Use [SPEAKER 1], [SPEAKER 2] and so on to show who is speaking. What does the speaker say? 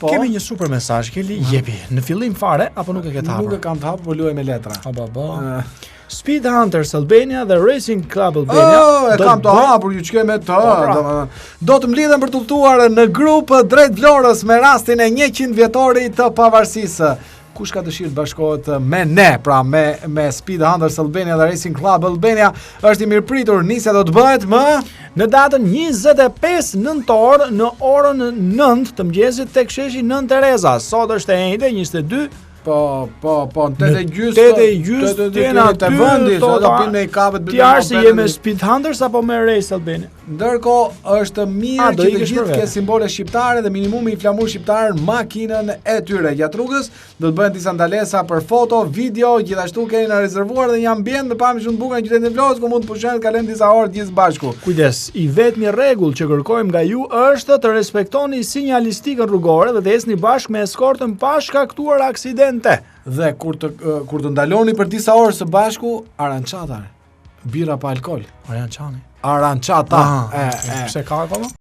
[SPEAKER 1] Kemi një super mesazh, Keli, jepi. Në fillim fare apo nuk e ke hapur?
[SPEAKER 2] Nuk e kam të hapur, po luaj me letra.
[SPEAKER 1] Speed Hunters Albania dhe Racing Club Albania.
[SPEAKER 2] E kam të hapur, ju çke me të. Do të mblidhen për të udhëtuar në grup drejt Vlorës me rastin e 100 vjetorit të pavarësisë. Kush ka dëshirë të bashkohet me ne, pra me Speed Hunters Albania dhe Racing Club Albania, është i mirëpritur. Nisja do të bëhet
[SPEAKER 1] në datën 25 nëntor në orën 9 të mëngjesit tek sheshi Nën Tereza. Sot është e njëjtë 22.
[SPEAKER 2] Po, në 8:30
[SPEAKER 1] tjena
[SPEAKER 2] të vendit, do pinë me kapet.
[SPEAKER 1] Ti arsi je me Speed Hunters apo me Race Albania?
[SPEAKER 2] Ndërkohë është mirë që të gjithë ke simbole shqiptare dhe minimumi i flamur shqiptar në makinën e tyre. Gjatë rrugës do të bëhen disa ndalesa për foto, video, gjithashtu keni na rezervuar dhe një ambient me pamje shumë të bukur në qytetin e Vlorës ku mund të pushojnë të kalojnë disa orë gjithë bashku.
[SPEAKER 1] Kujdes, i vetmi rregull që kërkojmë nga ju është të respektoni sinjalistikën rrugore dhe të ecni bashkë me eskortën pa shkaktuar aksidente.
[SPEAKER 2] Dhe kur të ndaloni për disa orë së bashku, arançata, birra pa alkool.
[SPEAKER 1] Aranciani.
[SPEAKER 2] Aranciata.
[SPEAKER 1] Pse ka akoma?